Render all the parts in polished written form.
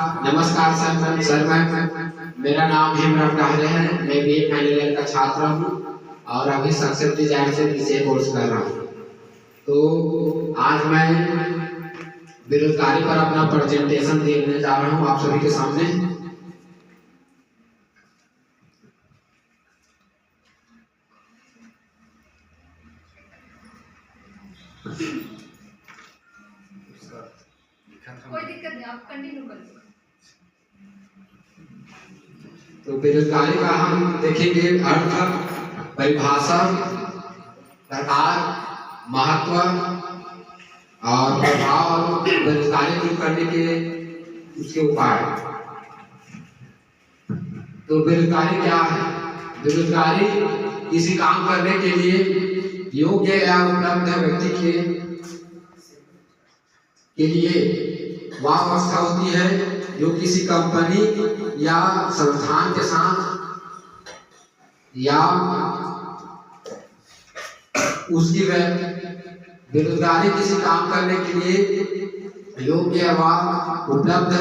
नमस्कार सर मेरा नाम हेमराम डाहरे है। मैं बीए फाइनल ईयर का छात्र हूँ और अभी सक्सेस डिजाइन से बीसीए कोर्स कर रहा हूँ। तो आज मैं बेरोजगारी पर अपना प्रेजेंटेशन देने जा रहा हूँ आप सभी के सामने। कोई दिक्कत नहीं, आप कंटिन्यू करें। तो बेरोजगारी का हम देखेंगे अर्थ, परिभाषा, प्रकार, महत्व और प्रभाव और बेरोजगारी दूर करने के उसके उपाय। तो बेरोजगारी क्या है? बेरोजगारी किसी काम करने के लिए योग्य या उपलब्ध व्यक्ति के लिए वह अवस्था होती है जो किसी कंपनी या संस्थान के साथ या उसकी बेरोजगारी किसी काम करने के लिए योग्य व उपलब्ध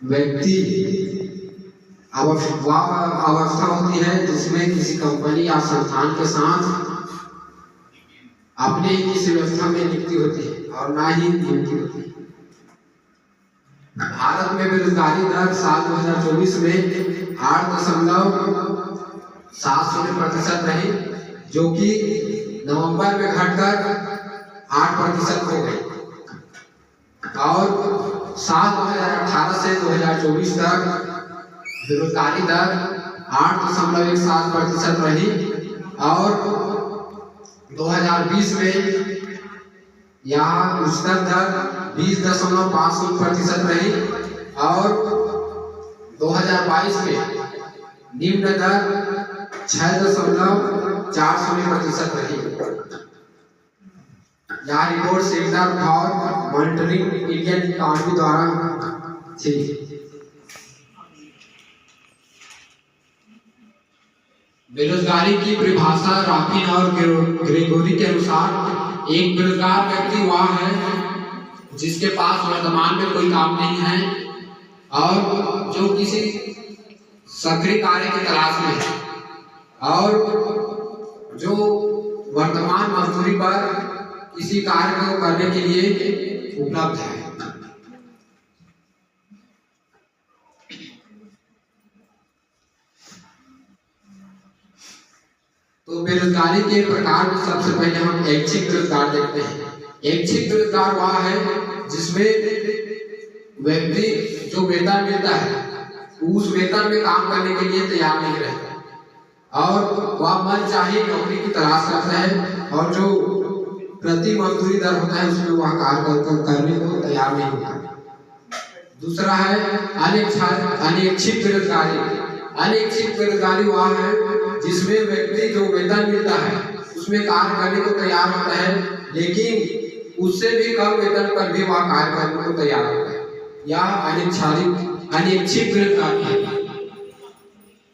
व्यक्ति अवस्था होती है जिसमें किसी कंपनी या संस्थान के साथ अपने ही किसी व्यवस्था में नियुक्ति होती है और ना ही नियुक्ति होती है। भारत में बेरोजगारी दर साल 2024 में 8.70% रही, जो कि नवंबर में घटकर 8% हो गई और साल 2018 से 2024 तक बेरोजगारी दर 8.17% रही और 2020 में यहाँ उच्चतर दर 20.50% रही और 2022 में निम्न दर 6.40% रही। यह report centre for monitoring Indian economy द्वारा थी। बेरोजगारी की परिभाषा रॉबिन और ग्रेगोरी के अनुसार एक बेरोजगार व्यक्ति वह है जिसके पास वर्तमान में कोई काम नहीं है और जो किसी सक्रिय कार्य की तलाश में है और जो वर्तमान मजदूरी पर किसी कार्य को करने के लिए उपलब्ध है। तो बेरोजगारी के प्रकार में सबसे पहले हम ऐच्छिक बेरोजगार देखते हैं। ऐच्छिक बेरोजगार वह है जिसमें व्यक्ति जो वेतन मिलता है उस वेतन में काम करने के लिए तैयार नहीं रहता और वह मनचाही नौकरी की तलाश करता है और जो प्रति मजदूरी दर होता है उसमें वह कार्य करने को तैयार नहीं होता। दूसरा है अनैच्छिक बेरोजगारी। अनैच्छिक बेरोजगारी वह है जिसमें व्यक्ति जो वेतन मिलता है उसमें कार्य करने को तैयार होता है लेकिन उससे भी कम वेतन पर भी वह कार्य करने को तैयार होता है। यह अनैच्छिक बेरोजगारी है।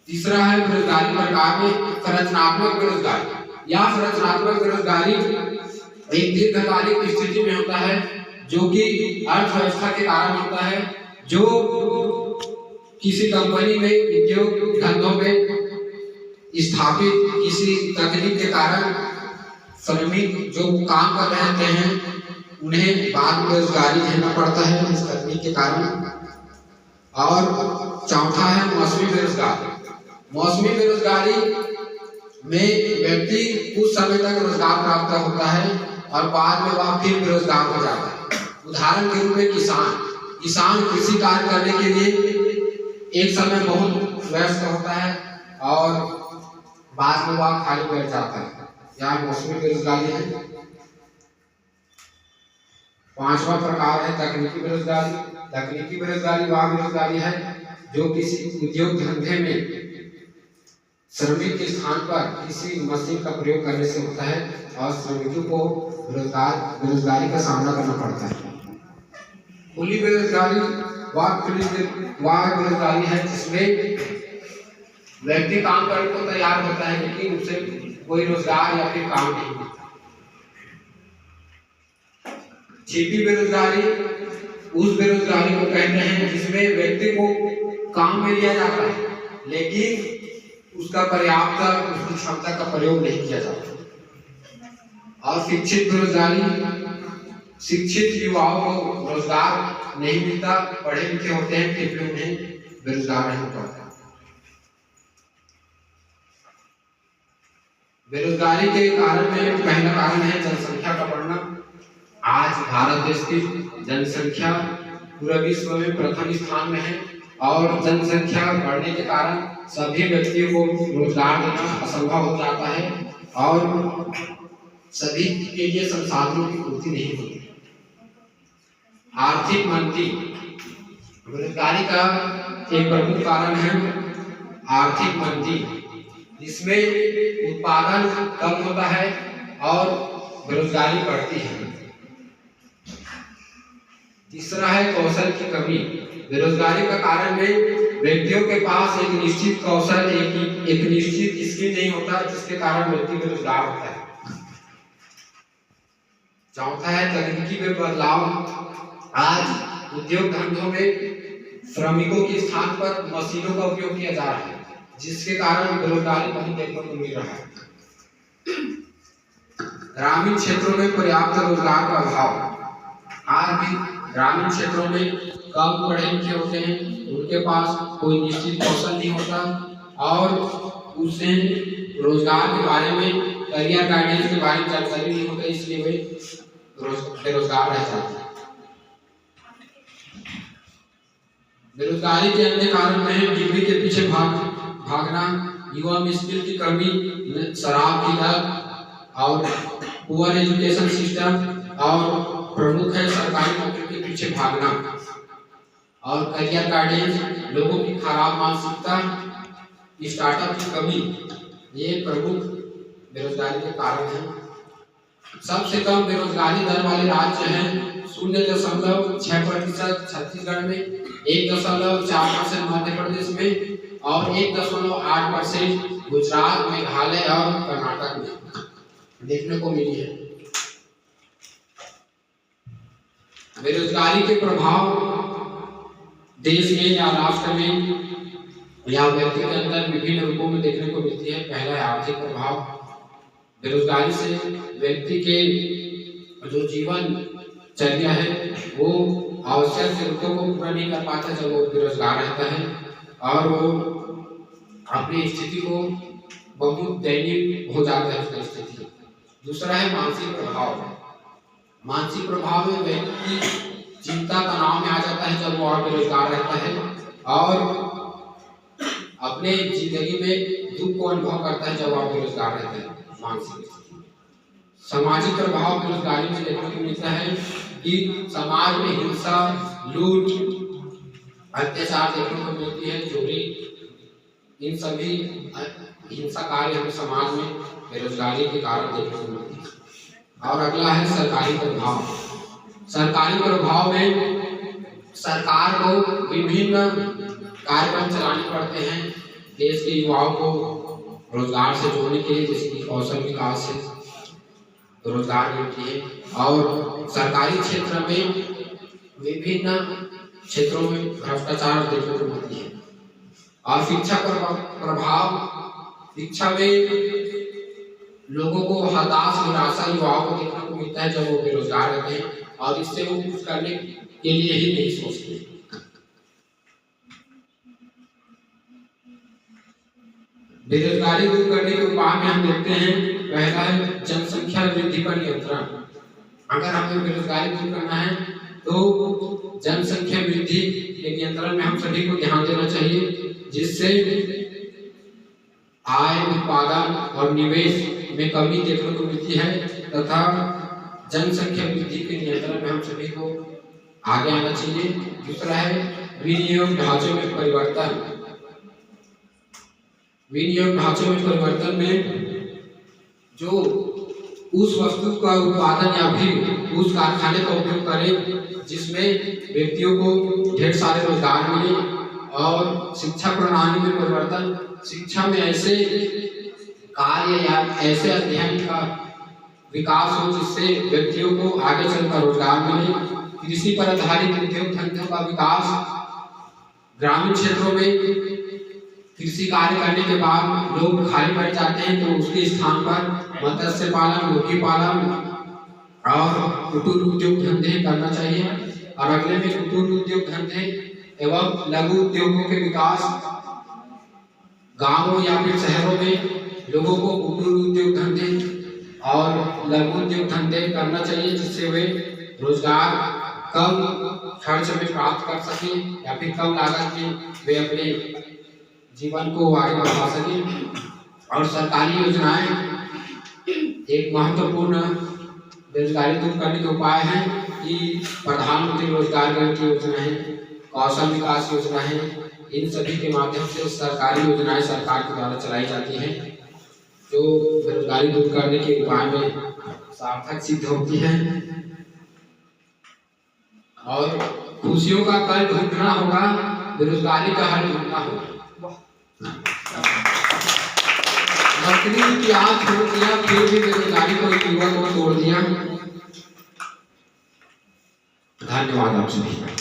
तीसरा है बेरोजगारी प्रकार में संरचनात्मक बेरोजगारी। यह संरचनात्मक बेरोजगारी एक दीर्घकालिक स्थिति में होता है जो कि अर्थव्यवस्था के कारण होता है, जो किसी कंपनी में उद्योग धंधों में स्थापित किसी तकनीक के कारण श्रमिक जो काम कर रहे हैं उन्हें बाद में बेरोजगारी झेलना पड़ता है इस तकनीक के कारण। और चौथा है मौसमी बेरोजगारी। मौसमी बेरोजगारी में व्यक्ति कुछ समय तक रोजगार प्राप्त होता है और बाद में वह फिर बेरोजगार हो जाता है। उदाहरण के रूप में किसान कृषि कार्य करने के लिए एक समय बहुत व्यस्त होता है और बाद में वह खाली बैठ जाता है। यह मौसमी बेरोजगारी है। पांचवा प्रकार है तकनीकी बेरोजगारी। तकनीकी बेरोजगारी वह बेरोजगारी है जो किसी उद्योग धंधे में श्रमिक के स्थान पर किसी मशीन का प्रयोग करने से होता है और श्रमिकों को बेरोजगारी का सामना करना पड़ता है। खुली बेरोजगारी वह बेरोजगारी है जिसमें व्यक्ति काम करने को तैयार होता है लेकिन उसे कोई रोजगार या फिर काम नहीं मिलता। छिपी बेरोजगारी उस बेरोजगारी को कहते हैं व्यक्ति को काम में लिया जाता है, लेकिन उसका पर्याप्त उसकी क्षमता का प्रयोग नहीं किया जाता। और शिक्षित बेरोजगारी, शिक्षित युवाओं को रोजगार नहीं मिलता, पढ़े लिखे होते हैं फिर भी उन्हें बेरोजगार नहीं पाता। बेरोजगारी के कारण में पहला कारण है जनसंख्या का बढ़ना। आज भारत देश की जनसंख्या पूरे विश्व में प्रथम स्थान में है और जनसंख्या बढ़ने के कारण सभी व्यक्तियों को रोजगार देना असंभव हो जाता है और सभी के लिए संसाधनों की पूर्ति नहीं होती। आर्थिक मंदी बेरोजगारी का एक प्रमुख कारण है आर्थिक मंदी, जिसमें उत्पादन कम होता है और बेरोजगारी बढ़ती है। तीसरा है कौशल की कमी। बेरोजगारी का कारण में व्यक्तियों के पास एक निश्चित कौशल, एक निश्चित स्किल नहीं होता, जिसके कारण व्यक्ति बेरोजगार होता है। चौथा है तकनीकी में बदलाव। आज उद्योग धंधों में श्रमिकों के स्थान पर मशीनों का उपयोग किया जा रहा है, जिसके कारण बेरोजगारी कहीं देखने को मिल रहा है। ग्रामीण क्षेत्रों में पर्याप्त रोजगार का अभाव। आज भी ग्रामीण क्षेत्रों में कम पढ़े लिखे होते हैं, उनके पास कोई निश्चित कौशल नहीं होता और उसे रोजगार के बारे में, करियर गाइडेंस के बारे में जानकारी नहीं होता, इसलिए वे बेरोजगार रह जाते हैं। बेरोजगारी के अन्य कारण में डिग्री के पीछे भागना, युवा में स्किल की कमी, शराब की लत और पुअर एजुकेशन सिस्टम, और प्रमुख है सरकारी नौकरी के पीछे भागना और करियर गाइडेंस, लोगों की खराब मानसिकता, स्टार्टअप की कमी, ये प्रमुख बेरोजगारी के कारण हैं। सबसे कम बेरोजगारी दर वाले राज्य हैं 0.6% छत्तीसगढ़ में, 1.4% मध्य प्रदेश में और 1.8% गुजरात, मेघालय और कर्नाटक में देखने को मिली है। बेरोजगारी के प्रभाव देश में या राष्ट्र में या व्यक्ति के अंदर विभिन्न रूपों में देखने को मिलती है। पहला है आर्थिक प्रभाव। बेरोजगारी से व्यक्ति के जो जीवन चर्या है वो आवश्यक जरूरतों को पूरा नहीं कर पाता जब वो बेरोजगार रहता है और वो अपनी स्थिति को बहुत दयनीय हो जाता है उसकी स्थिति। दूसरा है मानसिक प्रभाव। मानसिक प्रभाव में व्यक्ति चिंता तनाव में आ जाता है जब वो और बेरोजगार रहता है और अपने जिंदगी में दुख को अनुभव करता है जब आप बेरोजगार रहते हैं। मानसिक सामाजिक प्रभाव बेरोजगारी में देखने को मिलता है कि समाज में हिंसा, लूट, अत्याचार देखने को मिलती है, चोरी, इन सभी हिंसा कार्य हमें समाज में बेरोजगारी के कारण देखने को मिलती है। और अगला है सरकारी प्रभाव। सरकारी प्रभाव में सरकार को विभिन्न कार्यक्रम चलाने पड़ते हैं देश के युवाओं को रोजगार से जोड़ने के लिए, जैसे कि कौशल विकास से रोजगार मिलती है और सरकारी क्षेत्र में विभिन्न क्षेत्रों में भ्रष्टाचार देखने को मिलती है। और शिक्षा पर प्रभाव, शिक्षा में लोगों को हताश, निराशा युवाओं को देखने को मिलता है जब वो बेरोजगार रहते हैं और इससे वो कुछ करने के लिए ही नहीं सोचते। बेरोजगारी दूर करने के उपाय में हम देखते हैं, पहला है जनसंख्या वृद्धि पर नियंत्रण। अगर हमें बेरोजगारी दूर करना है तो जनसंख्या वृद्धि के नियंत्रण में हम सभी को ध्यान देना चाहिए, जिससे आय, उत्पादन और निवेश में कमी देखने को मिलती है तथा जनसंख्या वृद्धि के नियंत्रण में हम सभी को आगे आना चाहिए। दूसरा है विनियोग ढांचे में परिवर्तन। विनियोग ढांचे में परिवर्तन में जो उस वस्तु का उत्पादन या फिर उस कारखाने का उपयोग करें जिसमें व्यक्तियों को ढेर सारे रोजगार मिले। और शिक्षा प्रणाली में परिवर्तन, शिक्षा में ऐसे कार्य या ऐसे अध्ययन का विकास हो जिससे व्यक्तियों को आगे चलकर रोजगार मिले। कृषि पर आधारित उद्योग धंधों का विकास, ग्रामीण क्षेत्रों में कृषि कार्य करने के बाद लोग खाली पड़ जाते हैं, तो उसके स्थान पर मत्स्य पालन, मुर्गी पालन और कुटीर उद्योग धंधे करना चाहिए। और अगले में कुटीर उद्योग धंधे एवं लघु उद्योगों के विकास, गांवों या फिर शहरों में लोगों को कुटीर उद्योग धंधे और लघु उद्योग धंधे करना चाहिए, जिससे वे रोजगार कम खर्च में प्राप्त कर सकें या फिर कम लागत में वे अपने जीवन को आगे बढ़ा सकें। और सरकारी योजनाएं एक महत्वपूर्ण बेरोजगारी दूर करने के उपाय हैं कि प्रधानमंत्री रोजगार गारंटी योजना है, कौशल विकास योजना है, इन सभी के माध्यम से सरकारी योजनाएं सरकार के द्वारा चलाई जाती हैं, जो बेरोजगारी दूर करने के उपाय में सार्थक सिद्ध होती है। और खुशियों का कल ढूंढना होगा, बेरोजगारी का हल ढूंढना होगा। नौकरी की आस छोड़ दिया, फिर भी बेरोजगारी को युवा को तोड़ दिया। धन्यवाद आप सभी।